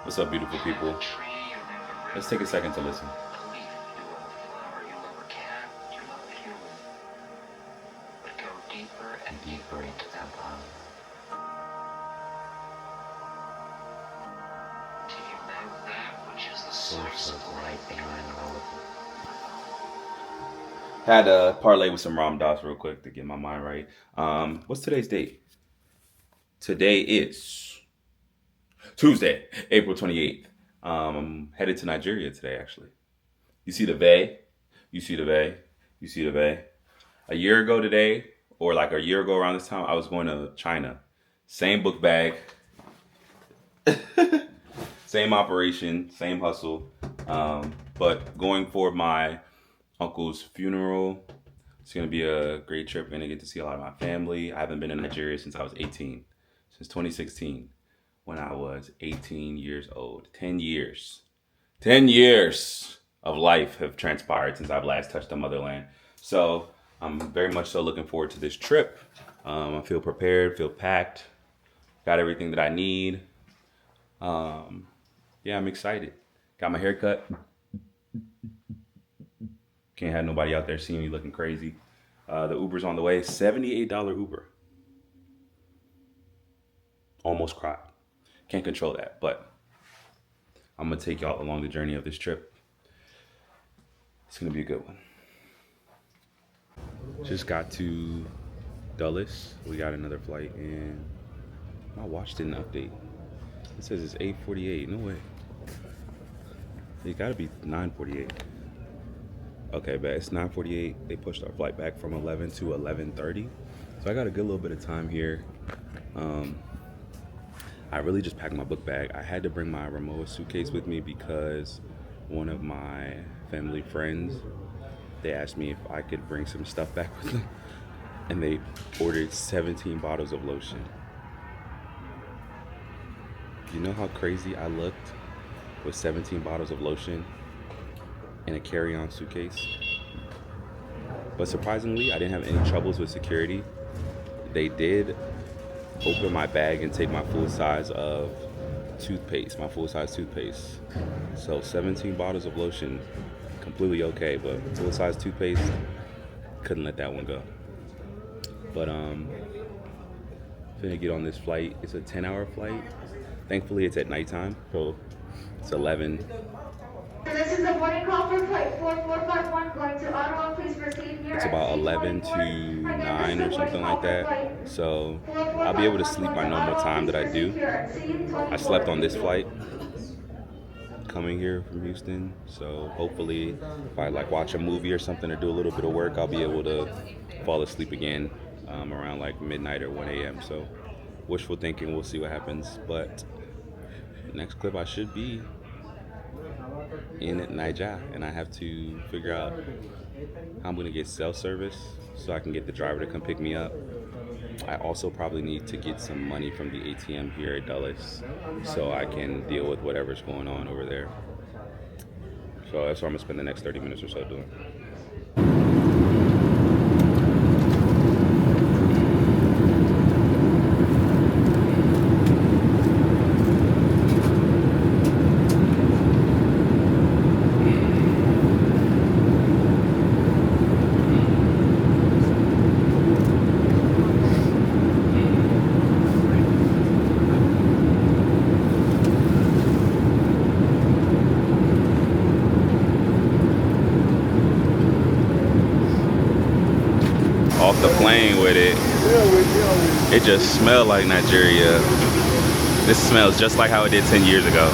What's up, beautiful people? Let's take a second to listen. Deeper into that love. Do you know that which is the source of light behind all of it? Had to parlay with some Ram Dass real quick to get my mind right. What's today's date? Today is Tuesday, April 28th. I'm headed to Nigeria today, actually. You see the Bay? You see the Bay? You see the Bay? A year ago today, or like a year ago around this time, I was going to China. Same book bag, same operation, same hustle. But going for my uncle's funeral, it's going to be a great trip. Going to get to see a lot of my family. I haven't been in Nigeria since I was 18, since 2016, when I was 18 years old. 10 years. 10 years of life have transpired since I've last touched the motherland. So I'm very much so looking forward to this trip. I feel prepared, feel packed, got everything that I need. Yeah, I'm excited. Got my hair cut. Can't have nobody out there seeing me looking crazy. The Uber's on the way. $78 Uber. Almost cried. Can't control that, but I'm gonna take y'all along the journey of this trip. It's gonna be a good one. Just got to Dulles. We got another flight, and my watch didn't update. It says it's 8:48. No way. It gotta be 9:48. Okay, but it's 9:48. They pushed our flight back from 11 to 11:30. So I got a good little bit of time here. I really just packed my book bag. I had to bring my Rimowa suitcase with me because one of my family friends, they asked me if I could bring some stuff back with them. And they ordered 17 bottles of lotion. You know how crazy I looked with 17 bottles of lotion in a carry-on suitcase? But surprisingly, I didn't have any troubles with security. They did open my bag and take my full size of toothpaste, my full size toothpaste. So 17 bottles of lotion, completely okay, but full size toothpaste, couldn't let that one go. But finna get on this flight. It's a 10-hour flight. Thankfully it's at nighttime, so it's 11. This is a boarding call for flight 4451 going to Ottawa. Please proceed here. It's about 11 to 9 or something like that. So I'll be able to sleep my normal time that I do. I slept on this flight coming here from Houston. So hopefully if I like watch a movie or something or do a little bit of work, I'll be able to fall asleep again around like midnight or 1 a.m. So wishful thinking, we'll see what happens. But next clip I should be in Niger, and I have to figure out how I'm gonna get cell service so I can get the driver to come pick me up. I also probably need to get some money from the ATM here at Dulles so I can deal with whatever's going on over there. So that's what I'm gonna spend the next 30 minutes or so doing. Off the plane with it. It just smelled like Nigeria. This smells just like how it did 10 years ago.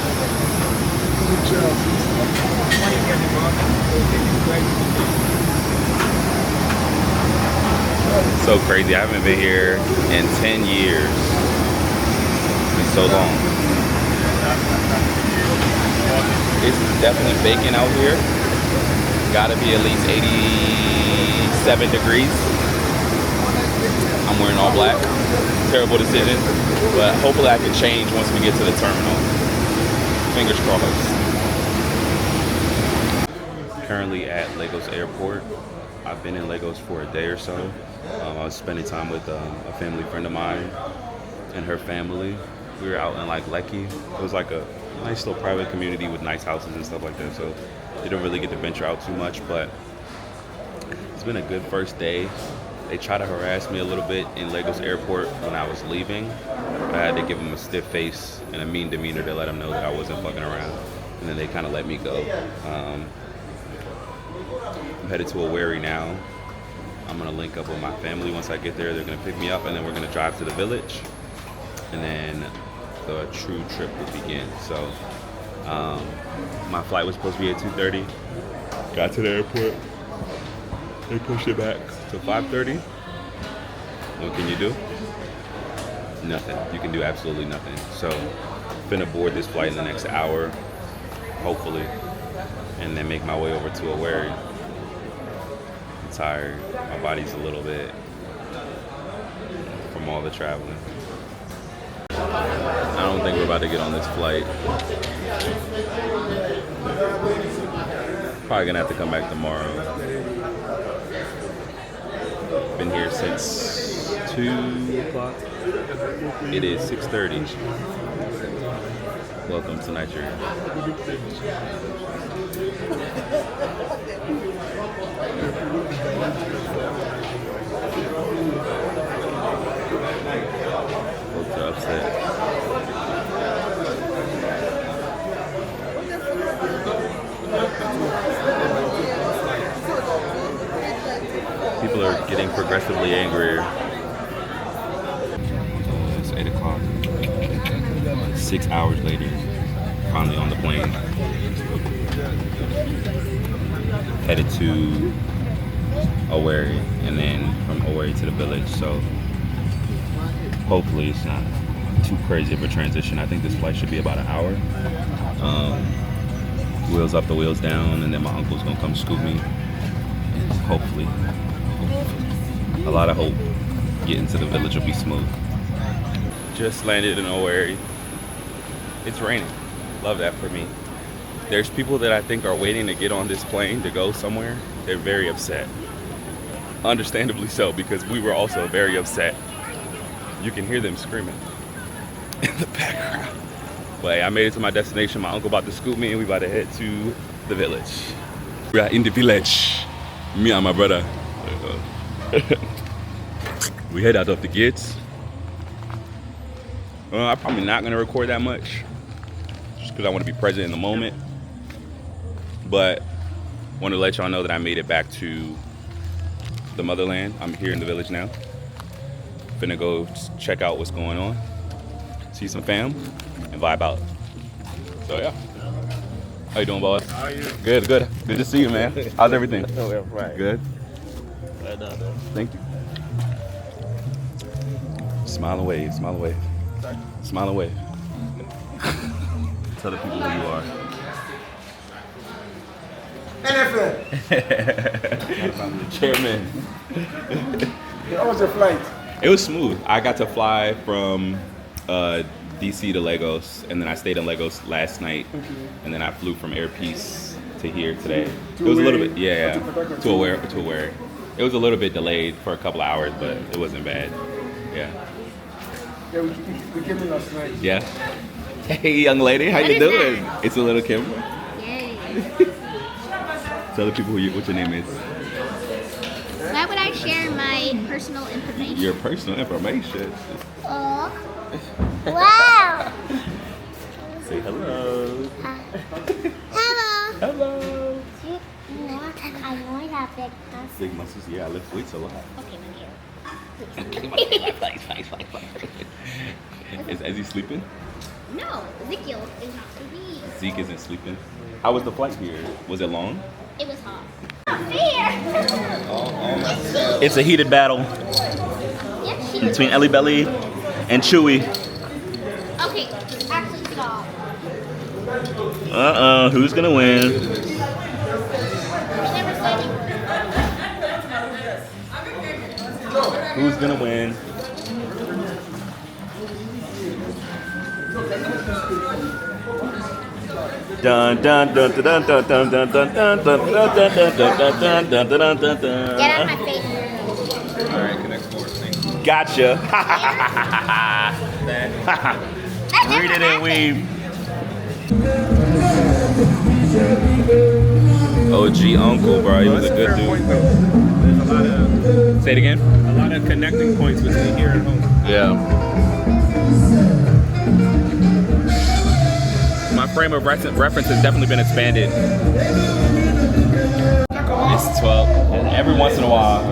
So crazy. I haven't been here in 10 years. It's so long. It's definitely baking out here. Gotta be at least 87 degrees. I'm wearing all black. Terrible decision, but hopefully I can change once we get to the terminal. Fingers crossed. Currently at Lagos Airport. I've been in Lagos for a day or so. I was spending time with a family friend of mine and her family. We were out in like Lekki. It was like a nice little private community with nice houses and stuff like that. So you don't really get to venture out too much, but it's been a good first day. They tried to harass me a little bit in Lagos airport when I was leaving. I had to give them a stiff face and a mean demeanor to let them know that I wasn't fucking around. And then they kind of let me go. I'm headed to Owerri now. I'm gonna link up with my family once I get there. They're gonna pick me up and then we're gonna drive to the village. And then the true trip will begin. So my flight was supposed to be at 2:30. Got to the airport. They pushed it back to 5:30. What can you do? Nothing. You can do absolutely nothing. So finna board this flight in the next hour, hopefully, and then make my way over to Owerri. I'm tired. My body's a little bit from all the traveling. I don't think we're about to get on this flight. Probably gonna have to come back tomorrow. Been here since 2 o'clock. It is 6:30. Welcome to Nigeria. Folks are upset. People are getting progressively angrier. It's 8 o'clock. 6 hours later, finally on the plane. Headed to Owerri, and then from Owerri to the village. So hopefully it's not too crazy of a transition. I think this flight should be about an hour. Wheels up, the wheels down, and then my uncle's gonna come scoop me. Hopefully. A lot of hope. Getting to the village will be smooth. Just landed in Owerri. It's raining. Love that for me. There's people that I think are waiting to get on this plane to go somewhere. They're very upset. Understandably so, because we were also very upset. You can hear them screaming in the background. But hey, I made it to my destination. My uncle about to scoop me and we about to head to the village. We are in the village. Me and my brother. We head out of the gates. I'm probably not gonna record that much just because I want to be present in the moment. But want to let y'all know that I made it back to the motherland. I'm here in the village now. Finna go check out what's going on, see some fam, and vibe out. So yeah. How you doing, boss? How are you? Good, good. Good to see you, man. How's everything? Oh, right. Good. Right down there. Thank you. Smile and wave, smile and wave. Smile and wave. Tell the people who you are. NFL. Chairman. How was your flight? It was smooth. I got to fly from DC to Lagos, and then I stayed in Lagos last night, and then I flew from Air Peace to here today. It was a little bit, yeah, to Owerri. It was a little bit delayed for a couple of hours, but it wasn't bad. Yeah. Yeah, we came in last night. Yeah. Hey, young lady, how you doing? It's a little camera. Yay. Tell the people what your name is. Why would I share my personal information? Your personal information. Oh. Wow. Say hello. Hello. Hello. I know that big house. Big muscles. Yeah, I lift weights a lot. Okay, Is he sleeping? no, Ezekiel is not sleeping. Zeke isn't sleeping. How was the flight here? Was it long? It was hot. Here. It's a heated battle Yes, she between Ellie Belly and Chewy. Okay, actually stop. Who's gonna win? I never said anything. Who's gonna win? Dun dun dun dun dun dun dun dun dun dun dun dun dun dun dun dun dun dun. Get out of my face. Alright, connect more. Thank you. Gotcha. That Read it never and we. OG uncle, bro. He was a good dude. There's a lot of Say it again. a lot of connecting points between here and home. Yeah. My frame of reference has definitely been expanded. It's 12. And every once in a while.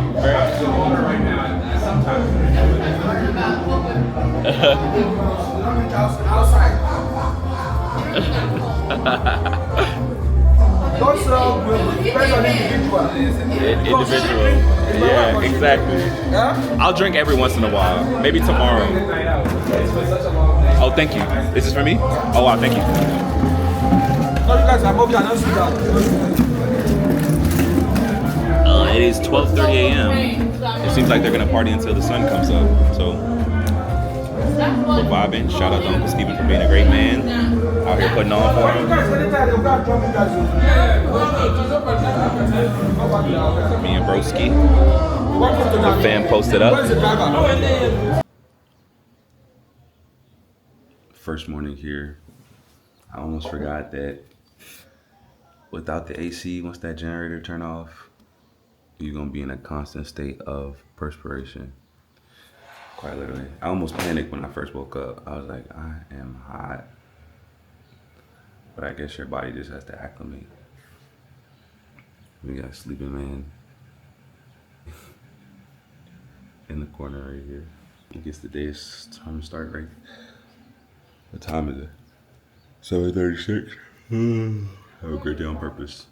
Don't sell good. Depends on individual. Individual. Yeah, exactly. Huh? I'll drink every once in a while. Maybe tomorrow. Oh, thank you. This is for me? Oh, wow, thank you. No, you guys are moving. I don't see that. It is 12:30 a.m. It seems like they're gonna party until the sun comes up. So we're vibing. Shout out to Uncle Steven for being a great man. Out here putting on for You him. guys, anytime they'll go and drum you guys. Me and Broski. Welcome to The that. fam posted Where's the up. driver? First morning here. I almost forgot that without the AC, once that generator turn off, you're gonna be in a constant state of perspiration. Quite literally. I almost panicked when I first woke up. I was like, I am hot. But I guess your body just has to acclimate. We got sleeping man in the corner right here. I guess the day is time to start right. What time is it? 7:36. Have a great day on purpose.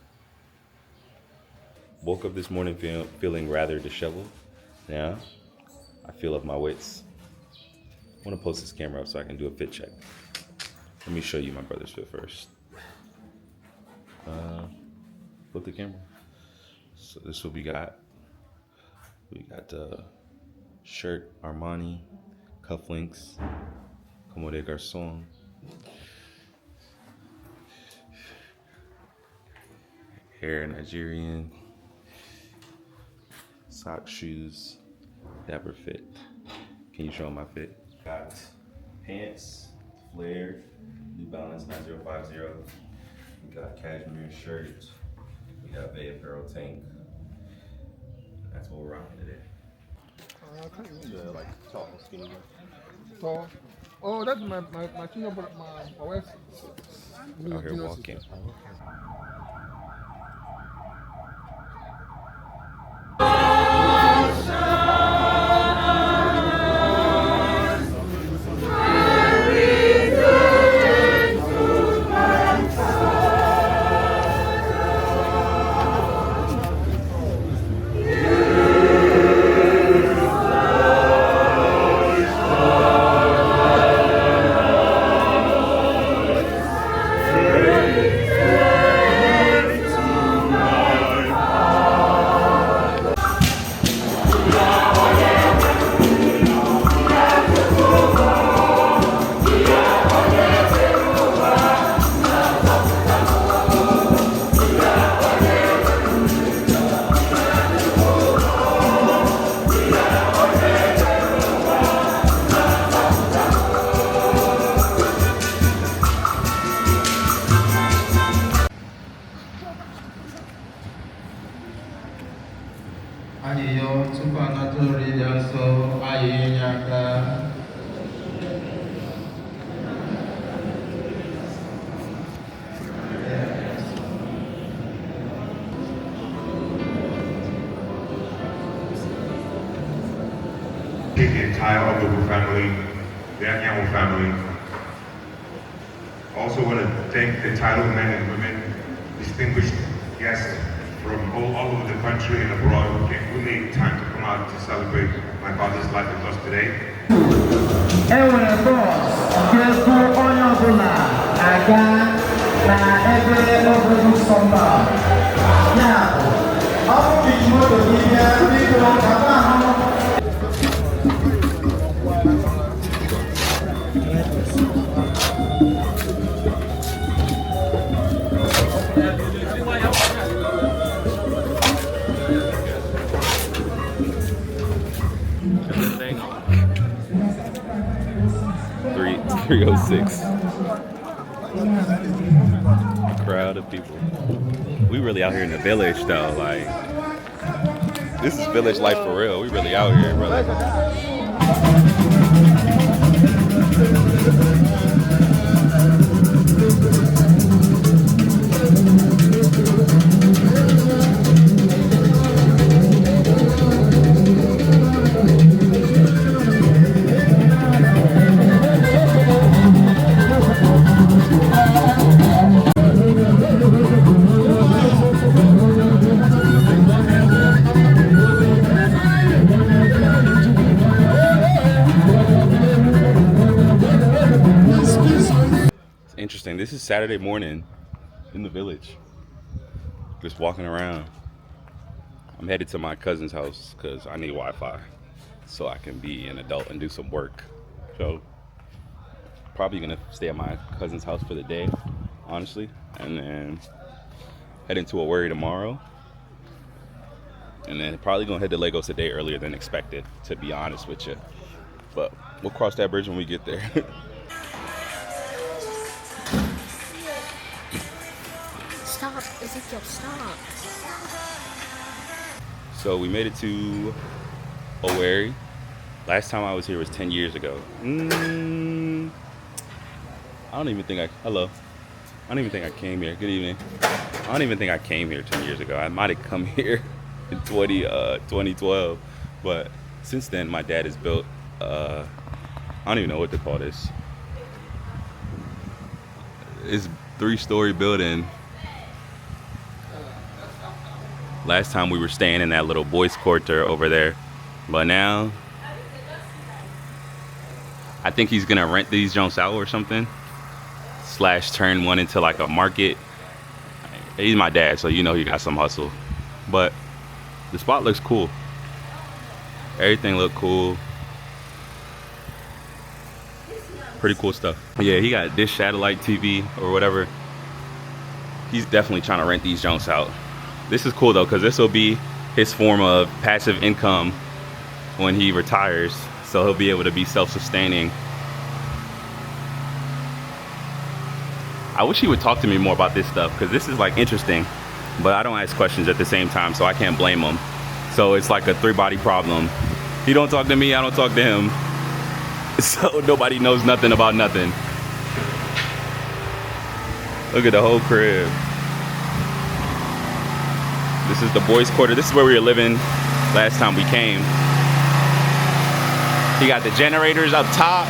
Woke up this morning feeling rather disheveled. Now, I feel of my wits. I want to post this camera up so I can do a fit check. Let me show you my brother's fit first. Flip the camera. So this is what we got. We got the shirt Armani, cufflinks, Como de Garçon. Hair Nigerian. Sock, shoes, Dapper Fit. Can you show them my fit? Got pants, flared, New Balance 9050. We got cashmere shirt. We got Bay Apparel tank. That's what we're rocking today. Like tall, skinny. So, oh, that's my senior brother, my wife's. Out here walking. Ayo supana turi jaso ayo nyaka. The entire Ogogo family, the Anyanwu family. Also want to thank the title men and women, distinguished guests from all over the country and abroad who made time to come out to celebrate my father's life with us today. Ewe boss, kesu onye ọbụla aga na ebe obodo sọmba. Ya, ọ bụ iji moto gị bịa biko kaba ahụ. Thing. 306. Crowd of people. We really out here in the village though. Like, this is village life for real. We really out here, brother. Interesting. This is Saturday morning in the village. Just walking around. I'm headed to my cousin's house because I need Wi-Fi so I can be an adult and do some work. So probably gonna stay at my cousin's house for the day, honestly, and then head into Owerri tomorrow. And then probably gonna head to Lagos a day earlier than expected, to be honest with you. But we'll cross that bridge when we get there. Stop, Ezekiel, stop. So we made it to Owerri. Last time I was here was 10 years ago. I don't even think I don't even think I came here. Good evening. I don't even think I came here 10 years ago. I might have come here in 2012. But since then, my dad has built, I don't even know what to call this. It's a 3-story building. Last time we were staying in that little boys' quarter over there. But now, I think he's gonna rent these junks out or something. / turn one into like a market. He's my dad, so you know he got some hustle. But the spot looks cool. Everything looked cool. Pretty cool stuff. Yeah, he got Dish satellite TV or whatever. He's definitely trying to rent these junks out. This is cool though, because this will be his form of passive income when he retires. So he'll be able to be self-sustaining. I wish he would talk to me more about this stuff, because this is like interesting, but I don't ask questions at the same time, so I can't blame him. So it's like a 3-body problem. He don't talk to me, I don't talk to him. So nobody knows nothing about nothing. Look at the whole crib. This is the boys' quarter. This is where we were living last time we came. He got the generators up top.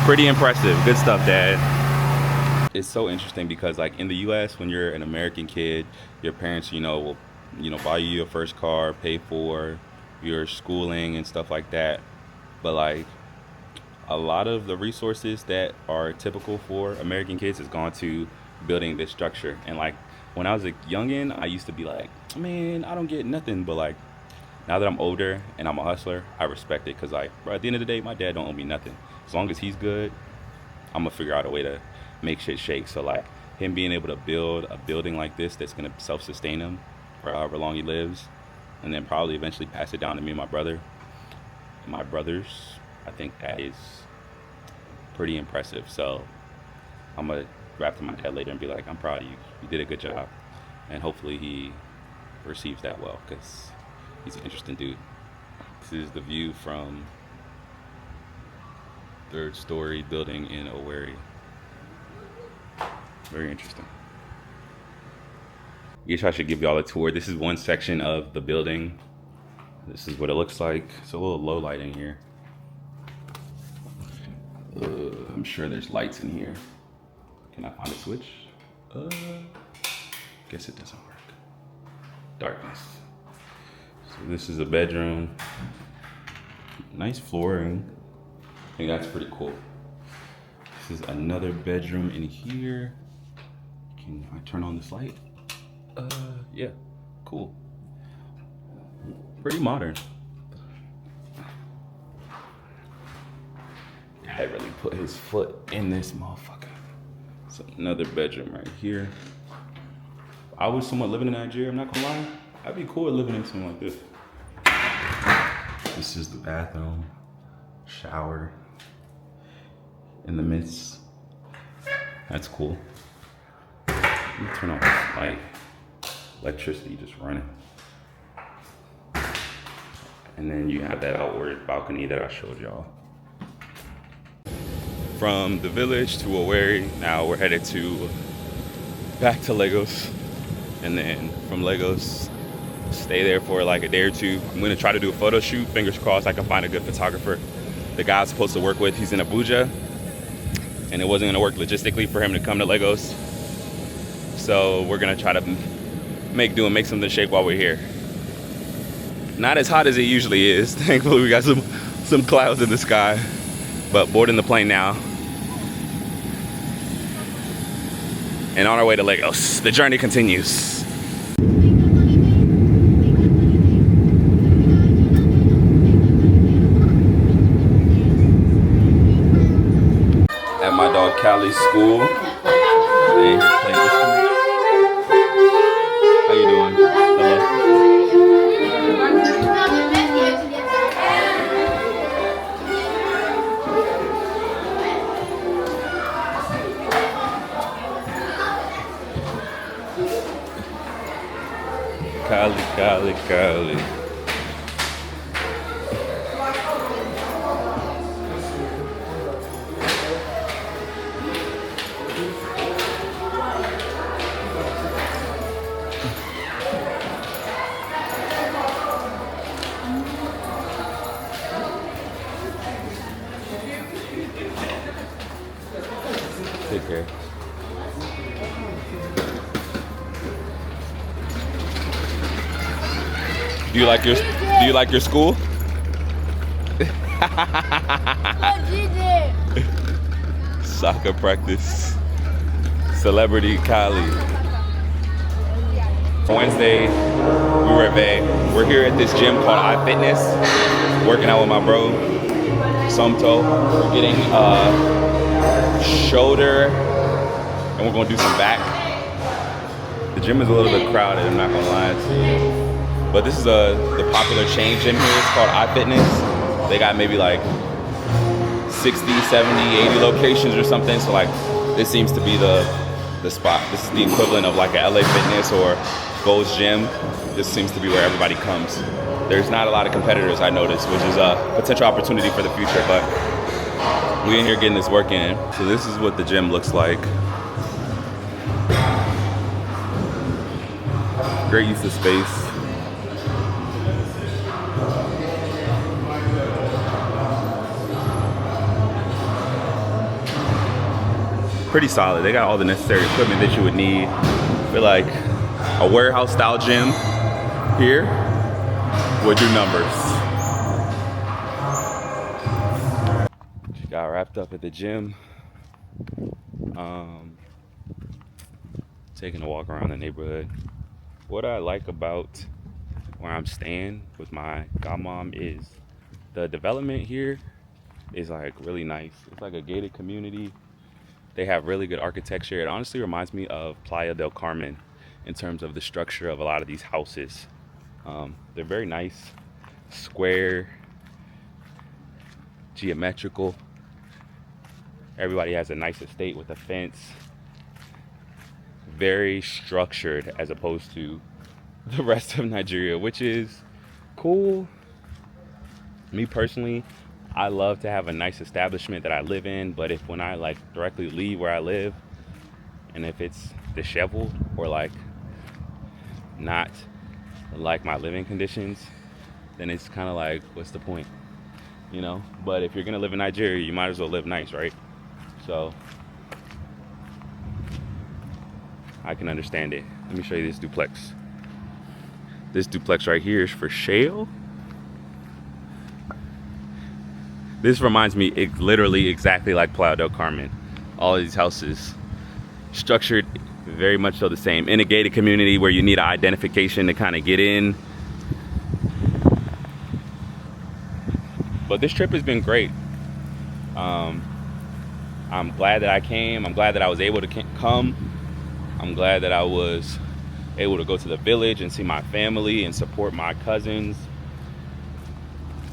Pretty impressive. Good stuff, Dad. It's so interesting because, like, in the US, when you're an American kid, your parents, will, buy you your first car, pay for your schooling and stuff like that. But like, a lot of the resources that are typical for American kids has gone to building this structure. And like, when I was a youngin', I used to be like, man, I don't get nothing. But like, now that I'm older and I'm a hustler, I respect it. Cause like, bro, at the end of the day, my dad don't owe me nothing. As long as he's good, I'm gonna figure out a way to make shit shake. So like, him being able to build a building like this that's gonna self-sustain him for however long he lives, and then probably eventually pass it down to me and my brother and my brothers, I think that is pretty impressive. So I'm gonna rap to my dad later and be like, I'm proud of you. You did a good job. And hopefully he receives that well, because he's an interesting dude. This is the view from 3rd-story building in Owerri. Very interesting. Guess I should give y'all a tour. This is one section of the building. This is what it looks like. It's a little low lighting here. I'm sure there's lights in here. Can I find a switch? Guess it doesn't work. Darkness. So this is a bedroom. Nice flooring. I think that's pretty cool. This is another bedroom in here. Can I turn on this light? Yeah, cool. Pretty modern. Dad really put his foot in this motherfucker. So another bedroom right here. I was somewhat living in Nigeria, I'm not gonna lie. I'd be cool with living in something like this. This is the bathroom, shower. in the midst. That's cool. Let me turn off this light. Electricity just running. And then you have that outward balcony that I showed y'all. From the village to Owerri, now we're headed back to Lagos. And then from Lagos, stay there for like a day or two. I'm gonna try to do a photo shoot. Fingers crossed I can find a good photographer. The guy I was supposed to work with, he's in Abuja. And it wasn't gonna work logistically for him to come to Lagos. So we're gonna try to make something shake while we're here. Not as hot as it usually is. Thankfully we got some clouds in the sky. But boarding the plane now. And on our way to Lagos. The journey continues. At my dog Callie's school. They here playing instruments. How you doing? Hello. Cali. Take care. Do you like your school? Soccer practice. Celebrity Cali. Wednesday, we were at Bay. We're here at this gym called iFitness. Working out with my bro, Somto. We're getting shoulder, and we're gonna do some back. The gym is a little bit crowded, I'm not gonna lie. But this is the popular chain gym here. It's called iFitness. They got maybe like 60, 70, 80 locations or something. So like this seems to be the spot. This is the equivalent of like a LA Fitness or Gold's Gym. This seems to be where everybody comes. There's not a lot of competitors, I noticed, which is a potential opportunity for the future, but we in here getting this work in. So this is what the gym looks like. Great use of space. Pretty solid. They got all the necessary equipment that you would need. I feel like a warehouse style gym here would do numbers. Just got wrapped up at the gym. Taking a walk around the neighborhood. What I like about where I'm staying with my godmom is the development here is like really nice. It's like a gated community. They have really good architecture. It honestly reminds me of Playa del Carmen in terms of the structure of a lot of these houses. They're very nice, square, geometrical. Everybody has a nice estate with a fence. Very structured as opposed to the rest of Nigeria, which is cool. Me personally, I love to have a nice establishment that I live in, but if when I like directly leave where I live, and if it's disheveled or like not like my living conditions, then it's kind of like, what's the point, you know? But if you're gonna live in Nigeria, you might as well live nice, right? So I can understand it. Let me show you this duplex. This duplex right here is for sale. This reminds me literally exactly like Playa del Carmen. All of these houses structured very much so the same. In a gated community where you need an identification to kind of get in. But this trip has been great. I'm glad that I came. I'm glad that I was able to come. I'm glad that I was able to go to the village and see my family and support my cousins.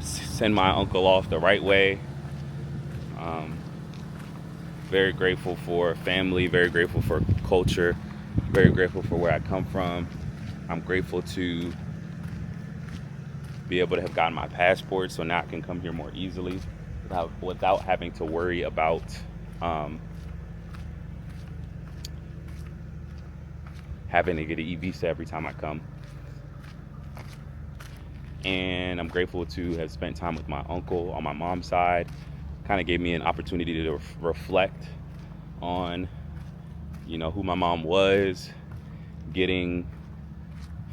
Send my uncle off the right way. Very grateful for family, very grateful for culture, very grateful for where I come from. I'm grateful to be able to have gotten my passport, so now I can come here more easily without having to worry about having to get an e-visa every time I come. And I'm grateful to have spent time with my uncle on my mom's side. Kind of gave me an opportunity to reflect on, you know, who my mom was, getting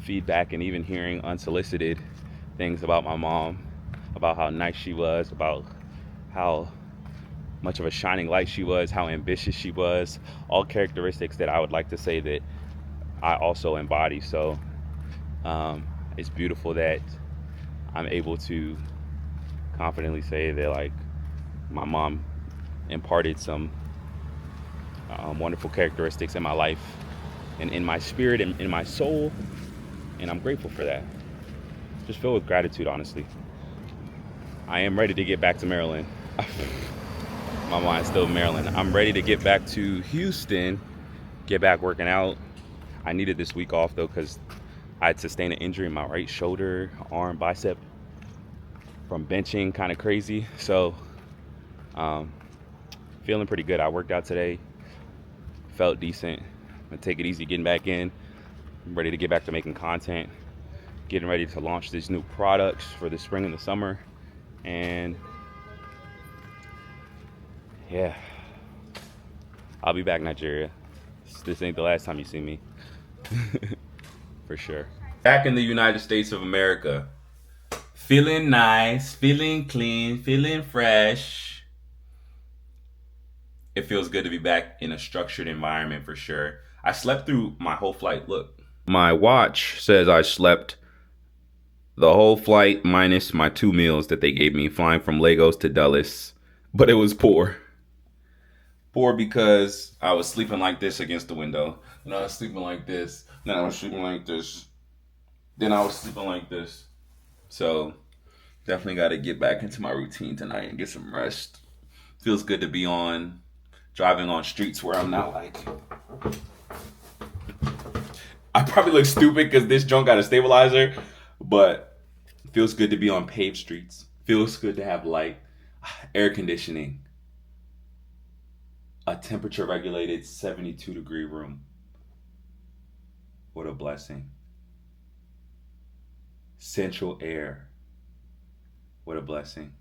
feedback and even hearing unsolicited things about my mom, about how nice she was, about how much of a shining light she was, how ambitious she was, all characteristics that I would like to say that I also embody. So it's beautiful that I'm able to confidently say that, like, my mom imparted some wonderful characteristics in my life and in my spirit and in my soul, and I'm grateful for that. Just filled with gratitude, honestly. I am ready to get back to Maryland. My mind's still in Maryland. I'm ready to get back to Houston, get back working out. I needed this week off though, because I had sustained an injury in my right shoulder, arm, bicep from benching, kind of crazy. So feeling pretty good. I worked out today, felt decent. I'm gonna take it easy getting back in. I'm ready to get back to making content, getting ready to launch these new products for the spring and the summer. And yeah, I'll be back, Nigeria. This ain't the last time you see me. For sure. Back in the United States of America. Feeling nice, feeling clean, feeling fresh. It feels good to be back in a structured environment for sure. I slept through my whole flight. Look, my watch says I slept the whole flight minus my 2 meals that they gave me flying from Lagos to Dulles. But it was poor. Poor because I was sleeping like this against the window. And I was sleeping like this. Then I was sleeping like this. Then I was sleeping like this. So definitely got to get back into my routine tonight and get some rest. Feels good to be driving on streets where I'm not like... I probably look stupid because this junk got a stabilizer, but it feels good to be on paved streets. Feels good to have light, air conditioning, a temperature regulated 72-degree room. What a blessing. Central air. What a blessing.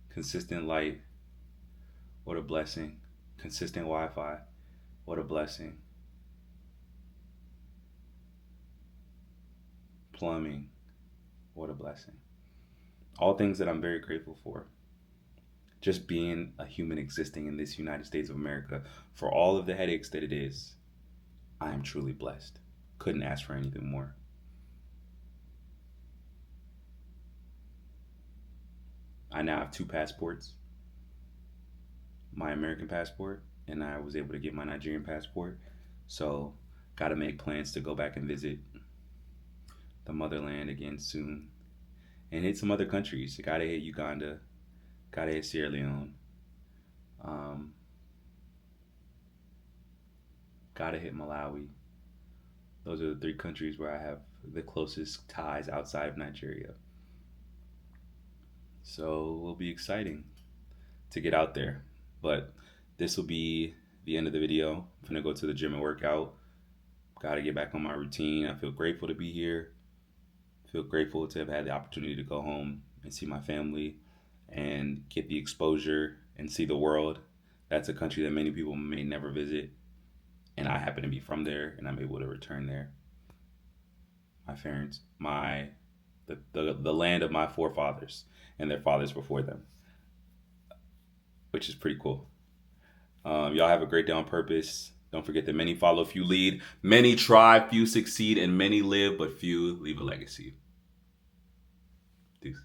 Consistent light. What a blessing. Consistent Wi-Fi. What a blessing. Plumbing. What a blessing. All things that I'm very grateful for. Just being a human existing in this United States of America, for all of the headaches that it is, I am truly blessed. Couldn't ask for anything more. I now have 2 passports. My American passport, and I was able to get my Nigerian passport. So, gotta make plans to go back and visit the motherland again soon. And hit some other countries. Gotta hit Uganda. Gotta hit Sierra Leone. Gotta hit Malawi. Those are the 3 countries where I have the closest ties outside of Nigeria. So it will be exciting to get out there. But this will be the end of the video. I'm gonna go to the gym and work out. Gotta get back on my routine. I feel grateful to be here. I feel grateful to have had the opportunity to go home and see my family and get the exposure and see the world. That's a country that many people may never visit. And I happen to be from there, and I'm able to return there. My parents, the land of my forefathers and their fathers before them, which is pretty cool. Y'all have a great day on purpose. Don't forget that many follow, few lead, many try, few succeed, and many live, but few leave a legacy. Peace.